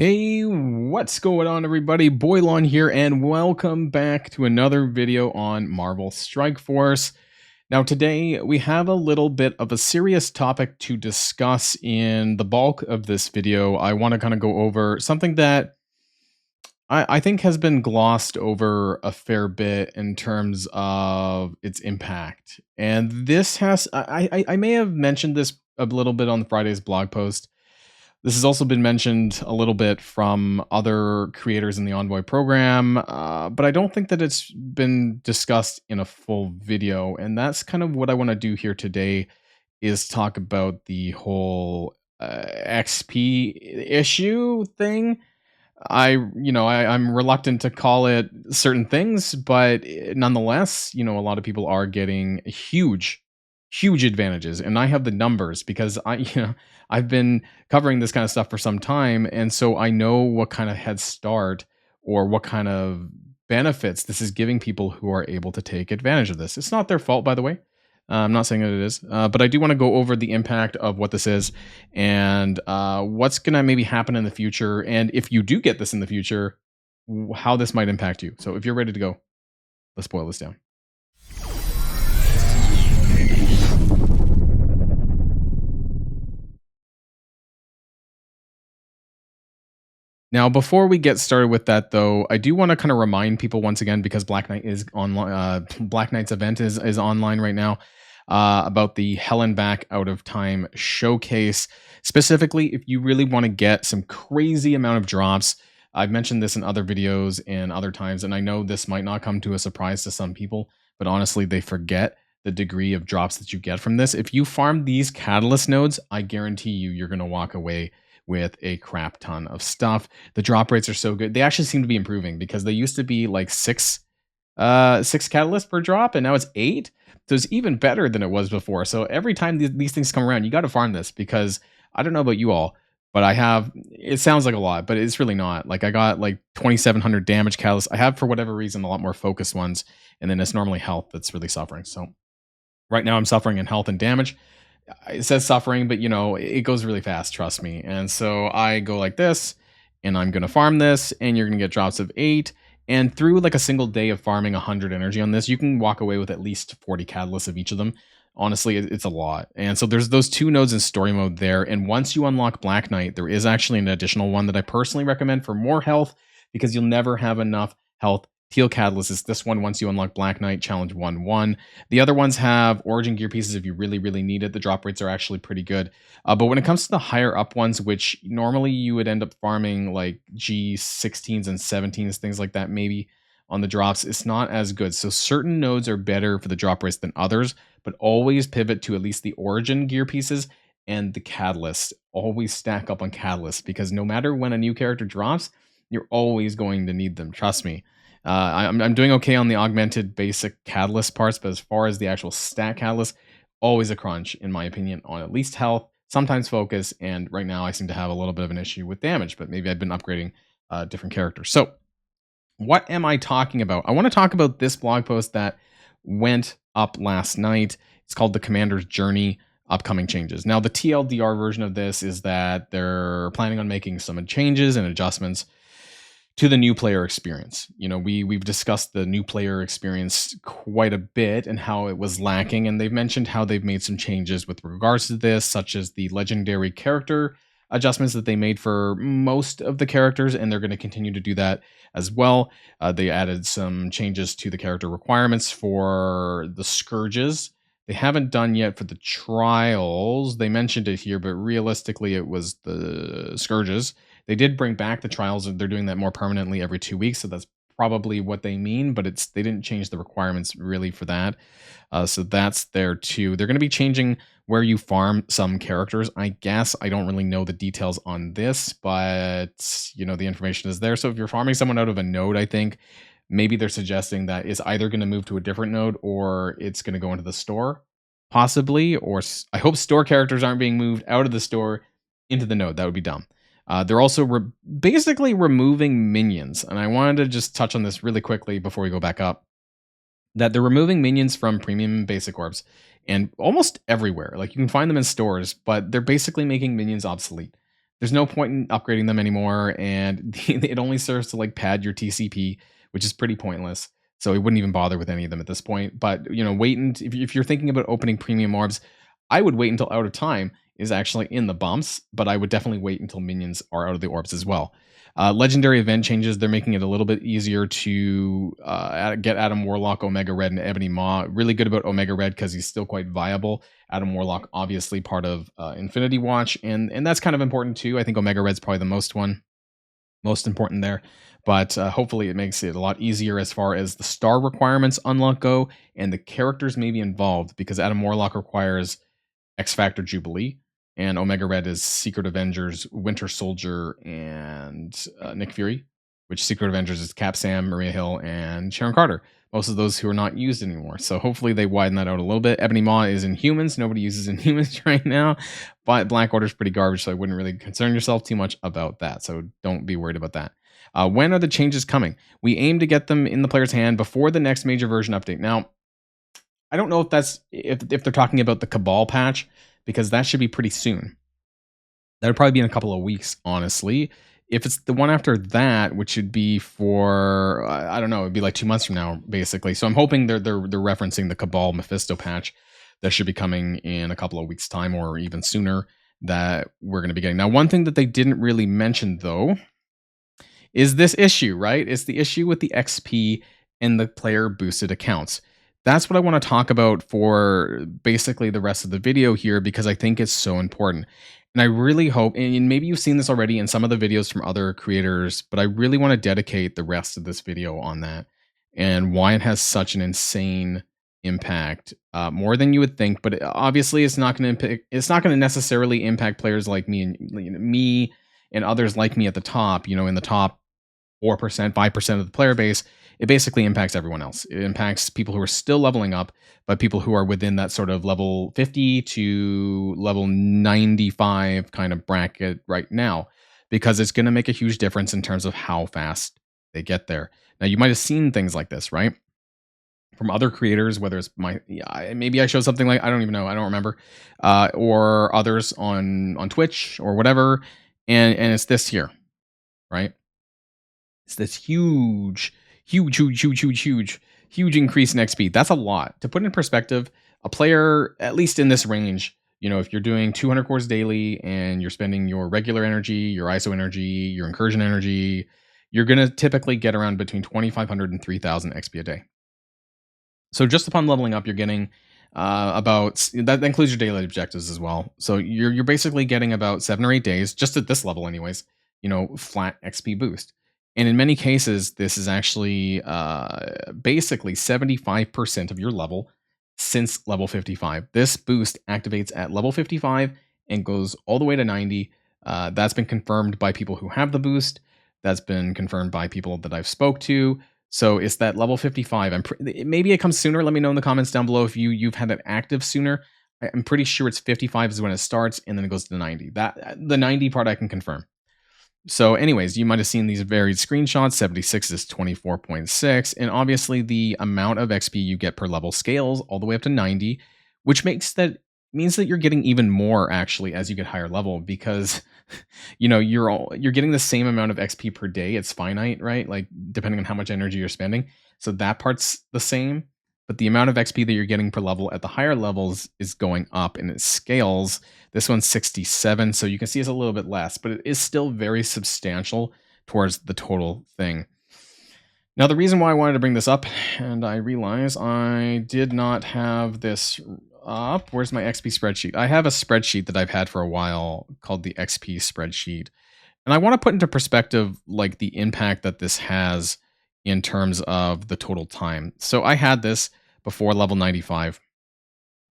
Hey, what's going on, everybody? Boilon here, and welcome back to another video on Marvel Strike Force. Now, today we have a little bit of a serious topic to discuss in the bulk of this video. I want to kind of go over something that I think has been glossed over a fair bit in terms of its impact. And this has, I may have mentioned this a little bit on Friday's blog post. This has also been mentioned a little bit from other creators in the Envoy program, but I don't think that it's been discussed in a full video. And that's kind of what I want to do here today is talk about the whole XP issue thing. I'm reluctant to call it certain things, but nonetheless, a lot of people are getting huge advantages, and I have the numbers because I've been covering this kind of stuff for some time, and so I know what kind of head start or what kind of benefits this is giving people who are able to take advantage of this. It's not their fault, by the way. I'm not saying that it is, but I do want to go over the impact of what this is and what's going to maybe happen in the future. And if you do get this in the future, how this might impact you. So if you're ready to go, let's boil this down. Now, before we get started with that, though, I do want to kind of remind people once again, because Black Knight is online. Black Knight's event is online right now. About the Hell and Back Out of Time showcase. Specifically, if you really want to get some crazy amount of drops, I've mentioned this in other videos and other times, and I know this might not come to a surprise to some people, but honestly, they forget the degree of drops that you get from this. If you farm these catalyst nodes, I guarantee you're going to walk away with a crap ton of stuff. The drop rates are so good. They actually seem to be improving because they used to be like six catalysts per drop, and now it's 8. So it's even better than it was before. So every time these things come around, you got to farm this, because I don't know about you all, but it sounds like a lot, but it's really not. Like, I got like 2,700 damage catalysts. I have, for whatever reason, a lot more focused ones, and then it's normally health that's really suffering. So right now I'm suffering in health and damage. It says suffering, but it goes really fast, trust me. And so I go like this, and I'm going to farm this, and you're going to get drops of 8. And through like a single day of farming 100 energy on this, you can walk away with at least 40 catalysts of each of them. Honestly, it's a lot. And so there's those 2 nodes in story mode there. And once you unlock Black Knight, there is actually an additional one that I personally recommend for more health, because you'll never have enough health. Teal Catalyst is this one once you unlock Black Knight, challenge 1-1. The other ones have Origin Gear pieces if you really need it. The drop rates are actually pretty good. But when it comes to the higher up ones, which normally you would end up farming like G16s and 17s, things like that, maybe on the drops, it's not as good. So certain nodes are better for the drop rates than others, but always pivot to at least the Origin Gear pieces and the Catalyst. Always stack up on Catalyst, because no matter when a new character drops, you're always going to need them. Trust me. I'm doing okay on the augmented basic catalyst parts, but as far as the actual stat catalyst, always a crunch, in my opinion, on at least health, sometimes focus, and right now I seem to have a little bit of an issue with damage, but maybe I've been upgrading different characters. So what am I talking about? I want to talk about this blog post that went up last night. It's called The Commander's Journey, Upcoming Changes. Now, the TLDR version of this is that they're planning on making some changes and adjustments to the new player experience. We've discussed the new player experience quite a bit and how it was lacking, and they've mentioned how they've made some changes with regards to this, such as the legendary character adjustments that they made for most of the characters, and they're going to continue to do that as well. They added some changes to the character requirements for the Scourges. They haven't done yet for the Trials. They mentioned it here, but realistically it was the Scourges. They did bring back the Trials, and they're doing that more permanently every 2 weeks, so that's probably what they mean, but they didn't change the requirements really for that. So that's there too. They're going to be changing where you farm some characters, I guess. I don't really know the details on this, but the information is there. So if you're farming someone out of a node, I think maybe they're suggesting that it's either going to move to a different node or it's going to go into the store, possibly. Or I hope store characters aren't being moved out of the store into the node. That would be dumb. They're also basically removing minions. And I wanted to just touch on this really quickly before we go back up. That they're removing minions from premium and basic orbs and almost everywhere. Like, you can find them in stores, but they're basically making minions obsolete. there's no point in upgrading them anymore, and it only serves to like pad your TCP, which is pretty pointless. So I wouldn't even bother with any of them at this point. But wait and if you're thinking about opening premium orbs, I would wait until Out of Time is actually in the bumps, but I would definitely wait until minions are out of the orbs as well. Legendary event changes, they're making it a little bit easier to get Adam Warlock, Omega Red, and Ebony Maw. Really good about Omega Red because he's still quite viable. Adam Warlock, obviously part of Infinity Watch, and that's kind of important too. I think Omega Red's probably the most important there. But hopefully it makes it a lot easier as far as the star requirements unlock go and the characters may be involved, because Adam Warlock requires X Factor Jubilee, and Omega Red is Secret Avengers, Winter Soldier, and Nick Fury, which Secret Avengers is Cap Sam, Maria Hill, and Sharon Carter. Most of those who are not used anymore. So hopefully they widen that out a little bit. Ebony Maw is Inhumans. Nobody uses Inhumans right now. But Black Order's pretty garbage, so I wouldn't really concern yourself too much about that. So don't be worried about that. When are the changes coming? We aim to get them in the player's hand before the next major version update. Now, I don't know if that's if they're talking about the Cabal patch, because that should be pretty soon. That would probably be in a couple of weeks, honestly. If it's the one after that, which should be for I don't know, it'd be like 2 months from now, basically. So I'm hoping they're referencing the Cabal Mephisto patch that should be coming in a couple of weeks' time, or even sooner, that we're going to be getting. Now, one thing that they didn't really mention though is this issue, right? It's the issue with the XP and the player boosted accounts. That's what I want to talk about for basically the rest of the video here, because I think it's so important. And I really hope, and maybe you've seen this already in some of the videos from other creators, but I really want to dedicate the rest of this video on that and why it has such an insane impact, more than you would think. But obviously, it's not going to necessarily impact players like me and others like me at the top. In the top 4%, 5% of the player base. It basically impacts everyone else. It impacts people who are still leveling up, but people who are within that sort of level 50 to level 95 kind of bracket right now, because it's going to make a huge difference in terms of how fast they get there. Now, you might have seen things like this, right? From other creators, whether it's maybe I showed something like, I don't even know, I don't remember, or others on Twitch or whatever, and it's this here, right? It's this huge increase in XP. That's a lot. To put in perspective, a player, at least in this range, if you're doing 200 cores daily and you're spending your regular energy, your ISO energy, your incursion energy, you're going to typically get around between 2,500 and 3,000 XP a day. So just upon leveling up, you're getting about, that includes your daily objectives as well. So you're basically getting about 7 or 8 days, just at this level anyways, flat XP boost. And in many cases, this is actually basically 75% of your level since level 55. This boost activates at level 55 and goes all the way to 90. That's been confirmed by people who have the boost. That's been confirmed by people that I've spoke to. So it's that level 55. Maybe it comes sooner. Let me know in the comments down below if you've had it active sooner. I'm pretty sure it's 55 is when it starts, and then it goes to 90. The 90 part I can confirm. So anyways, you might have seen these varied screenshots. 76 is 24.6. And obviously the amount of XP you get per level scales all the way up to 90, which means that you're getting even more actually as you get higher level, because you're getting the same amount of XP per day. It's finite, right? Like depending on how much energy you're spending. So that part's the same, but the amount of XP that you're getting per level at the higher levels is going up, and it scales. This one's 67, so you can see it's a little bit less, but it is still very substantial towards the total thing. Now, the reason why I wanted to bring this up, and I realize I did not have this up. Where's my XP spreadsheet? I have a spreadsheet that I've had for a while called the XP spreadsheet. And I want to put into perspective like the impact that this has in terms of the total time. So I had this before level 95.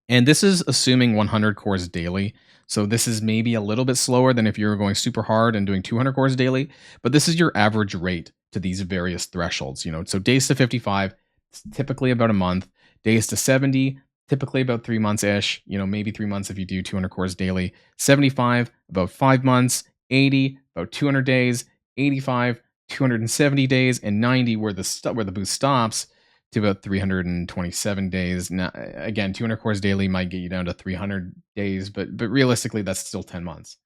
And this is assuming 100 cores daily. So this is maybe a little bit slower than if you were going super hard and doing 200 cores daily. But this is your average rate to these various thresholds. So days to 55, it's typically about a month. Days to 70, typically about 3 months-ish. Maybe 3 months if you do 200 cores daily. 75, about 5 months. 80, about 200 days. 85, 270 days. And 90, where the boost stops, to about 327 days. Now, again, 200 cores daily might get you down to 300 days, but realistically, that's still 10 months.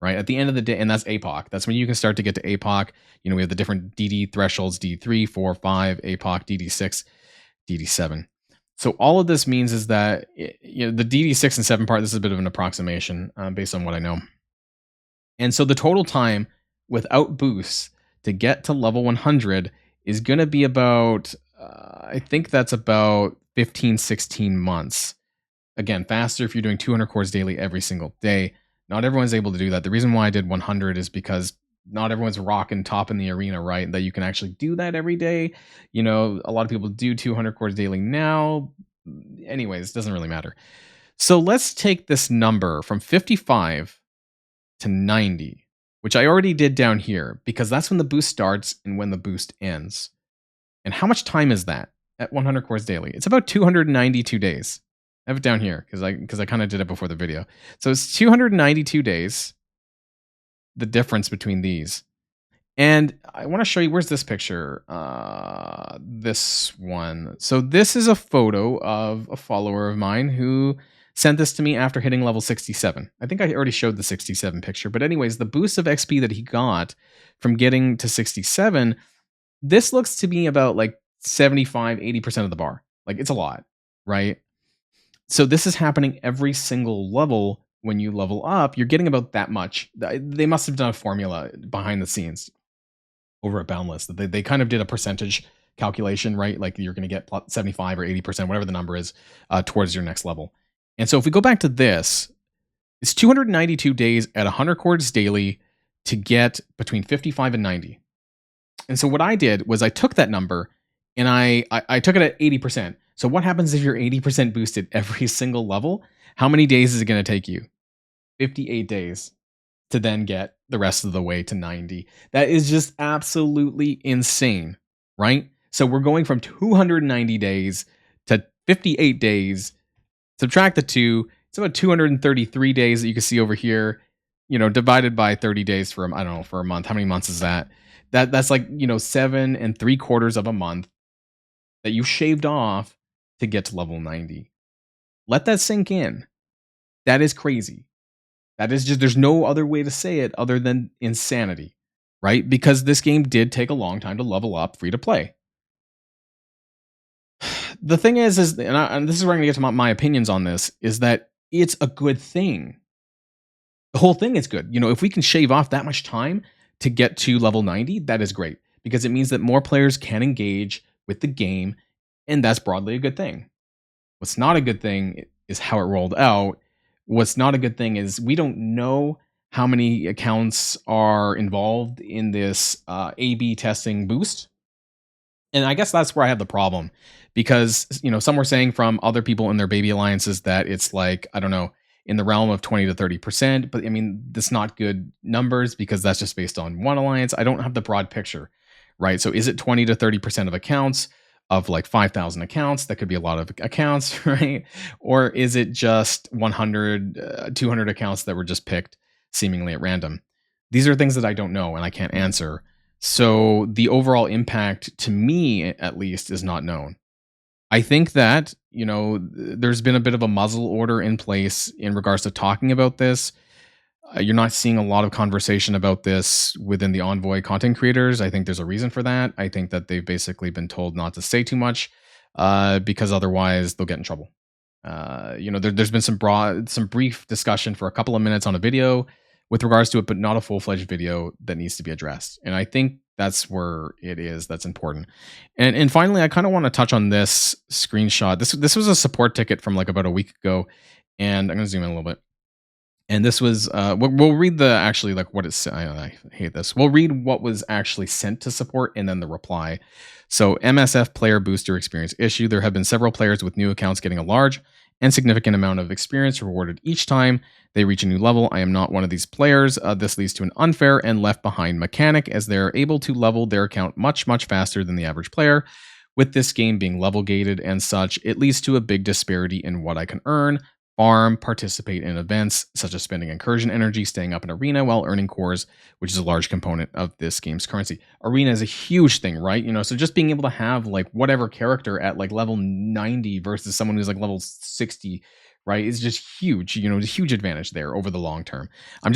right? At the end of the day, and that's APOC. That's when you can start to get to APOC. We have the different DD thresholds: DD3, 4, 5, APOC, DD6, DD7. So all of this means is that the DD6 and 7 part. This is a bit of an approximation based on what I know. And so the total time without boosts to get to level 100 is going to be about, I think that's about 15, 16 months. Again, faster if you're doing 200 cores daily every single day. Not everyone's able to do that. The reason why I did 100 is because not everyone's rocking top in the arena, right? That you can actually do that every day. A lot of people do 200 cores daily now. Anyways, it doesn't really matter. So let's take this number from 55 to 90, which I already did down here because that's when the boost starts and when the boost ends. And how much time is that at 100 cores daily? It's about 292 days. I have it down here because I kind of did it before the video. So it's 292 days, the difference between these. And I want to show you, where's this picture? This one. So this is a photo of a follower of mine who sent this to me after hitting level 67. I think I already showed the 67 picture. But anyways, the boost of XP that he got from getting to 67, this looks to be about like 75, 80% of the bar. Like it's a lot, right? So this is happening every single level. When you level up, you're getting about that much. They must have done a formula behind the scenes over at Boundless. They kind of did a percentage calculation, right? Like you're going to get 75 or 80%, whatever the number is, towards your next level. And so if we go back to this, it's 292 days at 100 cores daily to get between 55 and 90. And so what I did was I took that number and I took it at 80%. So what happens if you're 80% boosted every single level? How many days is it going to take you? 58 days to then get the rest of the way to 90. That is just absolutely insane, right? So we're going from 290 days to 58 days. Subtract the 2, it's about 233 days that you can see over here, divided by 30 days for, I don't know, for a month. How many months is that? That's like, 7 3/4 of a month that you shaved off to get to level 90. Let that sink in. That is crazy. That is just, there's no other way to say it other than insanity, right? Because this game did take a long time to level up free to play. The thing is and this is where I'm going to get to my opinions on this, is that it's a good thing. The whole thing is good. If we can shave off that much time to get to level 90, that is great because it means that more players can engage with the game, and that's broadly a good thing. What's not a good thing is how it rolled out. What's not a good thing is we don't know how many accounts are involved in this A/B testing boost. And I guess that's where I have the problem because, some were saying from other people in their baby alliances that it's like, I don't know, in the realm of 20 to 30%. But I mean, that's not good numbers because that's just based on one alliance. I don't have the broad picture, right? So is it 20 to 30% of accounts of like 5,000 accounts? That could be a lot of accounts, right? Or is it just 100, 200 accounts that were just picked seemingly at random? These are things that I don't know and I can't answer. So the overall impact, to me at least, is not known. I think that, there's been a bit of a muzzle order in place in regards to talking about this. You're not seeing a lot of conversation about this within the Envoy content creators. I think there's a reason for that. I think that they've basically been told not to say too much because otherwise they'll get in trouble. There's been some brief discussion for a couple of minutes on a video with regards to it, but not a full-fledged video that needs to be addressed. And I think that's where it is. That's important. And finally, I kind of want to touch on this screenshot. This was a support ticket from like about a week ago, and I'm going to zoom in a little bit. And this was we'll read the actually like what it's. I hate this. We'll read what was actually sent to support and then the reply. So MSF player booster experience issue. There have been several players with new accounts getting a large and significant amount of experience rewarded each time they reach a new level. I am not one of these players. This leads to an unfair and left behind mechanic as they are able to level their account much faster than the average player. With this game being level gated and such, it leads to a big disparity in what I can earn, farm, participate in events such as spending incursion energy, staying up in arena while earning cores, which is a large component of this game's currency. Arena is a huge thing, right? So just being able to have like whatever character at like level 90 versus someone who's like level 60, right? It's just huge. A huge advantage there over the long term. I'm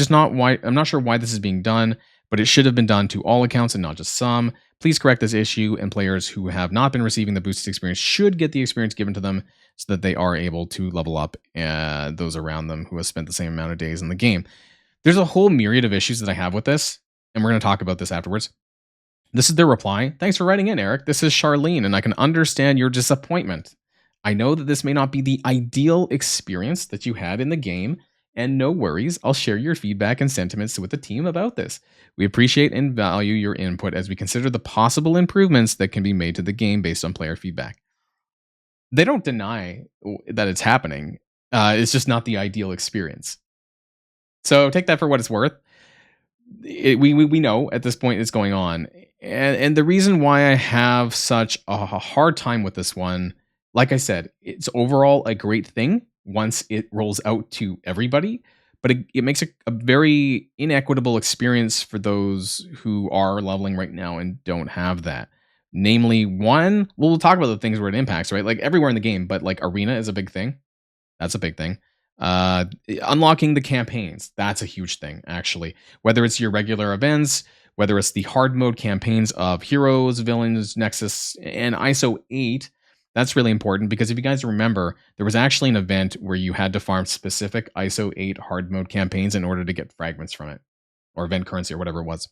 not sure why this is being done, but it should have been done to all accounts and not just some. Please correct this issue, and players who have not been receiving the boosted experience should get the experience given to them so that they are able to level up those around them who have spent the same amount of days in the game. There's a whole myriad of issues that I have with this, and we're going to talk about this afterwards. This is their reply. Thanks for writing in, Eric. This is Charlene, and I can understand your disappointment. I know that this may not be the ideal experience that you had in the game, and no worries, I'll share your feedback and sentiments with the team about this. We appreciate and value your input as we consider the possible improvements that can be made to the game based on player feedback. They don't deny that it's happening. It's just not the ideal experience. So take that for what it's worth. We know at this point it's going on, and the reason why I have such a hard time with this one, like I said, it's overall a great thing once it rolls out to everybody, but it makes a very inequitable experience for those who are leveling right now and don't have that. Namely, one, we'll talk about the things where it impacts, right? Like everywhere in the game, but like arena is a big thing. That's a big thing. Unlocking the campaigns, that's a huge thing, actually. Whether it's your regular events, whether it's the hard mode campaigns of Heroes, Villains, Nexus, and ISO 8, that's really important because if you guys remember, there was actually an event where you had to farm specific ISO 8 hard mode campaigns in order to get fragments from it, or event currency, or whatever it was.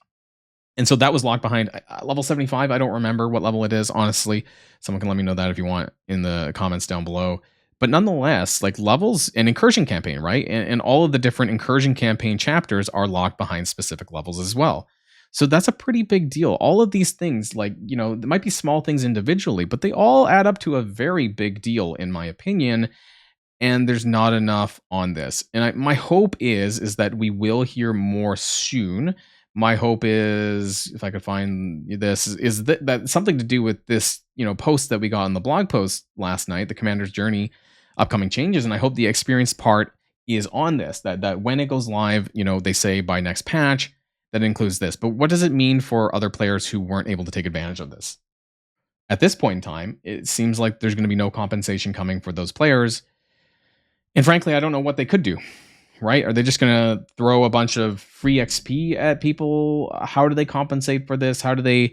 And so that was locked behind level 75. I don't remember what level it is, honestly. Someone can let me know that if you want in the comments down below. But nonetheless, like levels and incursion campaign, right? And all of the different incursion campaign chapters are locked behind specific levels as well. So that's a pretty big deal. All of these things, like, there might be small things individually, but they all add up to a very big deal, in my opinion. And there's not enough on this. And my hope is that we will hear more soon. My hope is, if I could find this, is that something to do with this, post that we got in the blog post last night, the Commander's Journey, upcoming changes. And I hope the experience part is on this, that when it goes live, they say by next patch, that includes this. But what does it mean for other players who weren't able to take advantage of this? At this point in time, it seems like there's going to be no compensation coming for those players. And frankly, I don't know what they could do. Right? Are they just going to throw a bunch of free XP at people? How do they compensate for this? How do they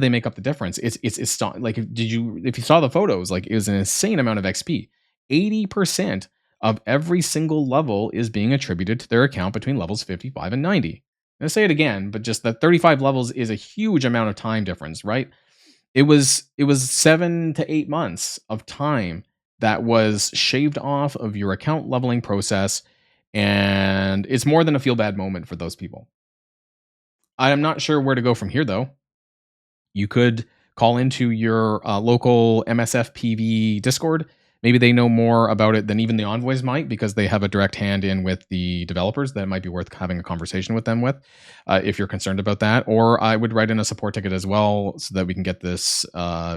make up the difference? It's like, if you saw the photos, like it was an insane amount of XP. 80% of every single level is being attributed to their account between levels 55 and 90. I'm going to say it again, but just that 35 levels is a huge amount of time difference, right? It was 7 to 8 months of time that was shaved off of your account leveling process. And it's more than a feel bad moment for those people. I'm not sure where to go from here, though. You could call into your local MSFPV Discord. Maybe they know more about it than even the envoys might because they have a direct hand in with the developers. That might be worth having a conversation with them with if you're concerned about that. Or I would write in a support ticket as well so that we can get this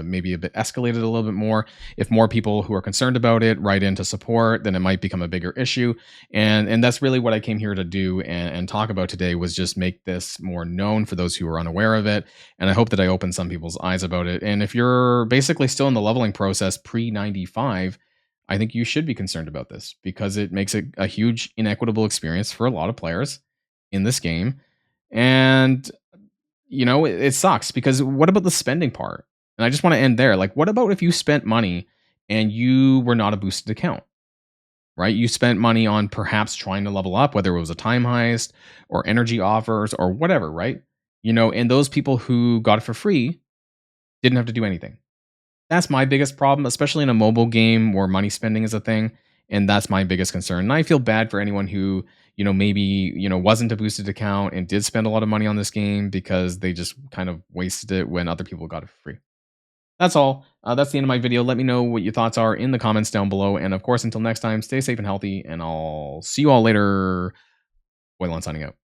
maybe a bit escalated a little bit more. If more people who are concerned about it write into support, then it might become a bigger issue. And that's really what I came here to do and talk about today, was just make this more known for those who are unaware of it. And I hope that I open some people's eyes about it. And if you're basically still in the leveling process pre-95, I think you should be concerned about this because it makes it a huge inequitable experience for a lot of players in this game. And, it sucks because what about the spending part? And I just want to end there. Like, what about if you spent money and you were not a boosted account, right? You spent money on perhaps trying to level up, whether it was a time heist or energy offers or whatever, right? And those people who got it for free didn't have to do anything. That's my biggest problem, especially in a mobile game where money spending is a thing. And that's my biggest concern. And I feel bad for anyone who, maybe, wasn't a boosted account and did spend a lot of money on this game because they just kind of wasted it when other people got it for free. That's all. That's the end of my video. Let me know what your thoughts are in the comments down below. And of course, until next time, stay safe and healthy. And I'll see you all later. Boilon signing out.